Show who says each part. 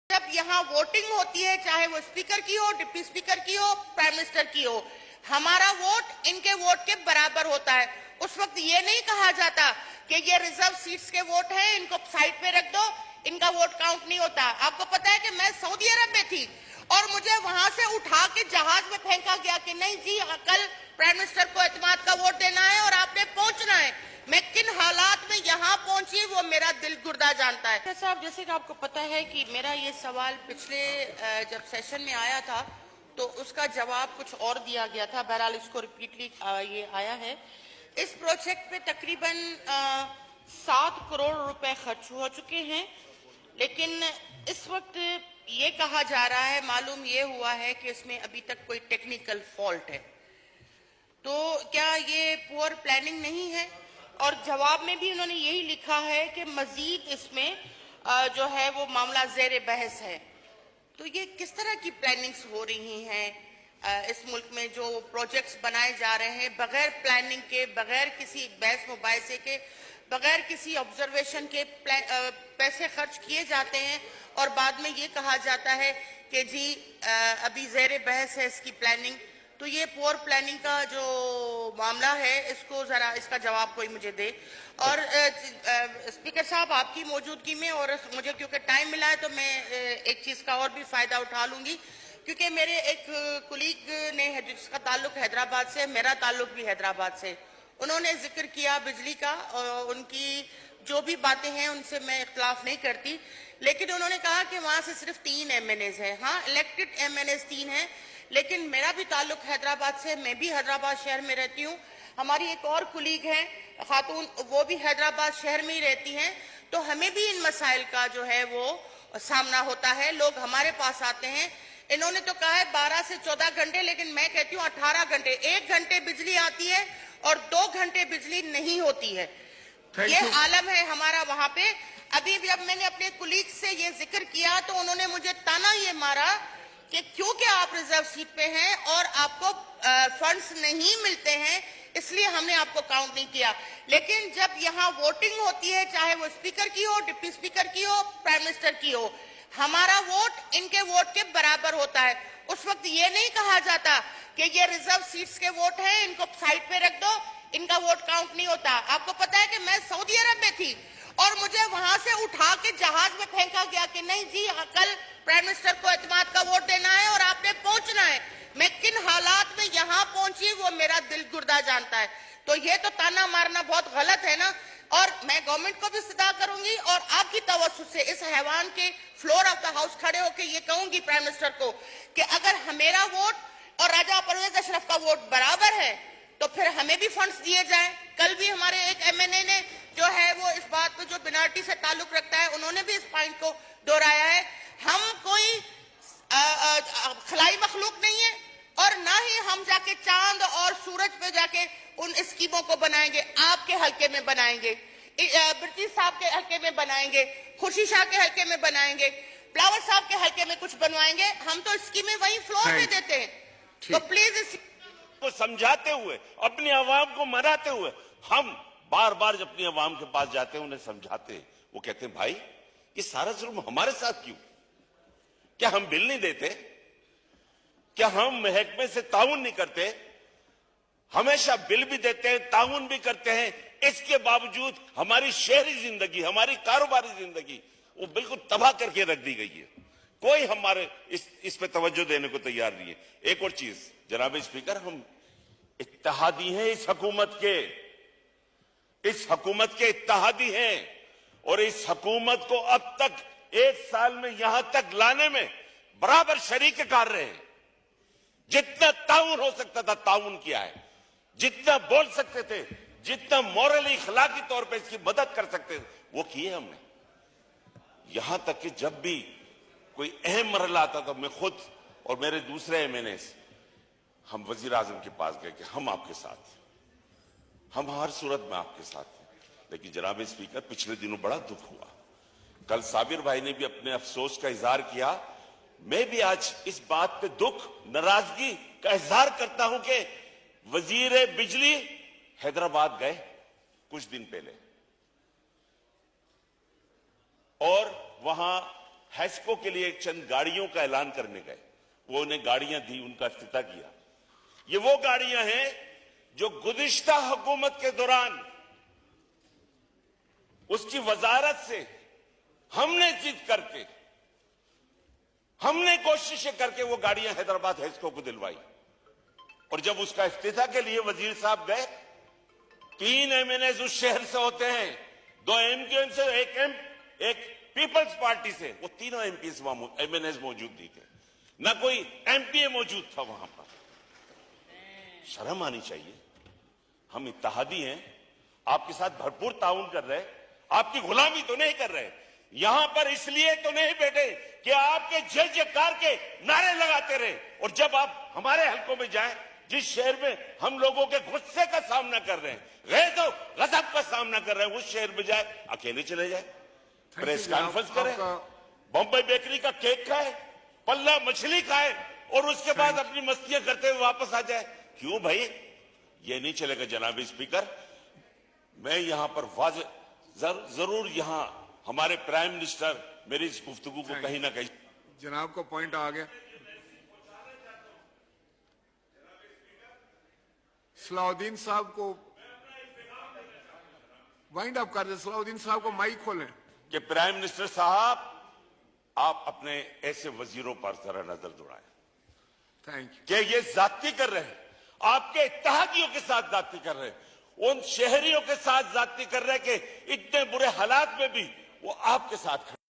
Speaker 1: जब यहाँ वोटिंग होती है, चाहे वो स्पीकर की हो, डिप्टी स्पीकर की हो, प्राइम मिनिस्टर की हो, हमारा वोट इनके वोट के बराबर होता है। उस वक्त ये नहीं कहा जाता कि ये रिजर्व सीट्स के वोट हैं, इनको साइड पे रख दो, इनका वोट काउंट नहीं होता। आपको पता है कि मैं सऊदी अरब में थी और मुझे वहां से उठा के जहाज में फेंका गया कि नहीं जी, कल प्राइम मिनिस्टर को एतमाद का वोट देना है और आपने पहुंचना है। मैं किन हालात में यहाँ पहुंची वो मेरा दिल गुर्दा जानता है। साहब, जैसे कि आपको पता है कि मेरा ये सवाल पिछले जब सेशन में आया था तो उसका जवाब कुछ और दिया गया था। बहरहाल इसको रिपीटली ये आया है। इस प्रोजेक्ट पे तकरीबन 7 करोड़ रुपए खर्च हो चुके हैं, लेकिन इस वक्त ये कहा जा रहा है, मालूम ये हुआ है कि इसमें अभी तक कोई टेक्निकल फॉल्ट है। तो क्या ये पुअर प्लानिंग नहीं है? और जवाब में भी उन्होंने यही लिखा है कि मजीद इसमें जो है वो मामला ज़ेर बहस है। तो ये किस तरह की प्लानिंग्स हो रही हैं इस मुल्क में? जो प्रोजेक्ट्स बनाए जा रहे हैं बगैर प्लानिंग के, बगैर किसी बहस मुबाहिसे के, बगैर किसी ऑब्जर्वेशन के पैसे खर्च किए जाते हैं और बाद में ये कहा जाता है कि जी अभी ज़ेर बहस है इसकी प्लानिंग। तो ये पुअर प्लानिंग का जो मामला है, इसको जरा इसका जवाब कोई मुझे दे। और स्पीकर साहब, आपकी मौजूदगी में और मुझे क्योंकि टाइम मिला है तो मैं एक चीज का और भी फायदा उठा लूंगी, क्योंकि मेरे एक कुलीग ने जिसका ताल्लुक हैदराबाद से, मेरा ताल्लुक भी हैदराबाद से, उन्होंने जिक्र किया बिजली का और उनकी जो भी बातें हैं उनसे मैं इख्तलाफ नहीं करती, लेकिन उन्होंने कहा कि वहां से सिर्फ 3 MNAs हैं। हाँ, इलेक्टेड MNAs 3 हैं, लेकिन मेरा भी ताल्लुक हैदराबाद से, मैं भी हैदराबाद शहर में रहती हूँ। हमारी एक और कुलीग है खातून, वो भी हैदराबाद शहर में ही रहती हैं। तो हमें भी इन मसाइल का जो है वो सामना होता है। लोग हमारे पास आते हैं, इन्होंने तो कहा है 12 से 14 घंटे, लेकिन मैं कहती हूँ 18 घंटे। 1 घंटे बिजली आती है और 2 घंटे बिजली नहीं होती है। ये आलम है हमारा वहां पे। अभी जब मैंने अपने कुलीग से ये जिक्र किया तो उन्होंने मुझे ताना ये मारा कि क्योंकि आप रिजर्व सीट पे हैं और आपको फंड्स नहीं मिलते हैं, इसलिए हमने आपको काउंट नहीं किया। लेकिन जब यहाँ वोटिंग होती है, चाहे वो स्पीकर की हो, डिप्टी स्पीकर की हो, प्राइम मिनिस्टर की हो, हमारा वोट इनके वोट के बराबर होता है। उस वक्त ये नहीं कहा जाता कि ये रिजर्व सीट्स के वोट हैं, इनको साइड पे रख दो, इनका वोट काउंट नहीं होता। आपको पता है कि मैं सऊदी अरब में थी और मुझे वहां से उठा के जहाज में फेंका गया कि नहीं जी, कल प्राइम मिनिस्टर को एतमाद का वोट देना है और आपने पहुंचना है। मैं किन हालात में यहाँ पहुंची वो मेरा दिल गुर्दा जानता है। तो ये तो ताना मारना बहुत गलत है ना। और मैं गवर्नमेंट को भी सदा करूंगी और आपकी तवज्जो से इस हैवान के फ्लोर ऑफ द हाउस खड़े होकर ये कहूंगी प्राइम मिनिस्टर को कि अगर मेरा वोट और राजा परवेज अशरफ का वोट बराबर है तो फिर हमें भी फंड्स दिए जाएं। कल भी हमारे एक MNA ने जो है वो इस बात पे, जो बिनाटी से ताल्लुक रखता है, उन्होंने भी इस पॉइंट को दोहराया है। हम कोई खलाई मखलूक नहीं है और ना ही हम जाके चांद और सूरज पे जाके उन स्कीमों को बनाएंगे। आपके हल्के में बनाएंगे, ब्रिटिश साहब के हल्के में बनाएंगे, खुशी शाह के हल्के में बनाएंगे, फ्लावर साहब के हल्के में कुछ बनवाएंगे। हम तो स्कीमें वही फ्लोर पे देते हैं। तो प्लीज इस
Speaker 2: को समझाते हुए, अपनी आवाम को मनाते हुए, हम बार बार जब अपनी आवाम के पास जाते हैं, उन्हें समझाते हैं, वो कहते हैं भाई ये सारा जुर्म हमारे साथ क्यों? क्या हम बिल नहीं देते? क्या हम महकमे से ताउन नहीं करते? हमेशा बिल भी देते हैं, ताउन भी करते हैं, इसके बावजूद हमारी शहरी जिंदगी, हमारी कारोबारी जिंदगी वो बिल्कुल तबाह करके रख दी गई है। कोई हमारे इस पे तवज्जो देने को तैयार नहीं है। एक और चीज जनाब स्पीकर, हम इत्तेहादी हैं इस हुकूमत के इत्तेहादी हैं और इस हुकूमत को अब तक 1 साल में यहां तक लाने में बराबर शरीक कर रहे हैं। जितना ताउन हो सकता था ताउन किया है, जितना बोल सकते थे, जितना मॉरली इखलाकी तौर पे इसकी मदद कर सकते थे वो किए हमने। यहां तक कि जब भी कोई अहम मरहला आता था, मैं खुद और मेरे दूसरे MNAs हम वजीर आजम के पास गए कि हम आपके साथ हैं, हम हर सूरत में आपके साथ हैं। लेकिन जनाब स्पीकर, पिछले दिनों बड़ा दुख हुआ। कल साबिर भाई ने भी अपने अफसोस का इजहार किया। मैं भी आज इस बात पे दुख, नाराजगी का इजहार करता हूं कि वजीर बिजली हैदराबाद गए कुछ दिन पहले और वहां हैस्को के लिए चंद गाड़ियों का ऐलान करने गए, वो उन्हें गाड़ियां दी, उनका इफ्तिताह किया। ये वो गाड़ियां हैं जो गुज़िश्ता हुकूमत के दौरान उसकी वजारत से हमने जिद करके, हमने कोशिशें करके वो गाड़ियां हैदराबाद हैस्को को दिलवाई। और जब उसका इफ्तिताह के लिए वजीर साहब गए, 3 एमएनएस उस शहर से होते हैं, 2 एमक्यूएम से, एक पीपल्स पार्टी से, वो तीनों एमएनएस मौजूद नहीं थे, ना कोई एमपीए मौजूद था वहां पर। शर्म आनी चाहिए। हम इत्तेहादी हैं, आपके साथ भरपूर ताउन कर रहे हैं, आपकी गुलामी तो नहीं कर रहे। यहां पर इसलिए तो नहीं बैठे कि आपके जय जयकार के नारे लगाते रहे, और जब आप हमारे हलकों में जाएं, जिस शहर में हम लोगों के गुस्से का सामना कर रहे हैं, गजब का सामना कर रहे हैं, उस शहर में जाए, अकेले चले जाए, प्रेस कॉन्फ्रेंस करें, बॉम्बे बेकरी का केक खाए, पल्ला मछली खाए, और उसके बाद अपनी मस्तियां करते हुए वापस आ जाए। क्यों भाई? ये नहीं चलेगा जनाब स्पीकर। मैं यहां पर जरूर यहां हमारे प्राइम मिनिस्टर मेरी इस गुफ्तगू को कहीं ना कहीं,
Speaker 3: जनाब को पॉइंट आ गया। सलाउद्दीन साहब को वाइंड अप कर दे। सलाउद्दीन साहब को माइक खोलें।
Speaker 2: कि प्राइम मिनिस्टर साहब, आप अपने ऐसे वजीरों पर जरा नजर दौड़ाएं
Speaker 3: थैंक यू।
Speaker 2: कि ये जाती कर रहे हैं, आपके इत्तेहादियों के साथ जाती कर रहे हैं, उन शहरियों के साथ जाती कर रहे हैं कि इतने बुरे हालात में भी वो आपके साथ खड़े।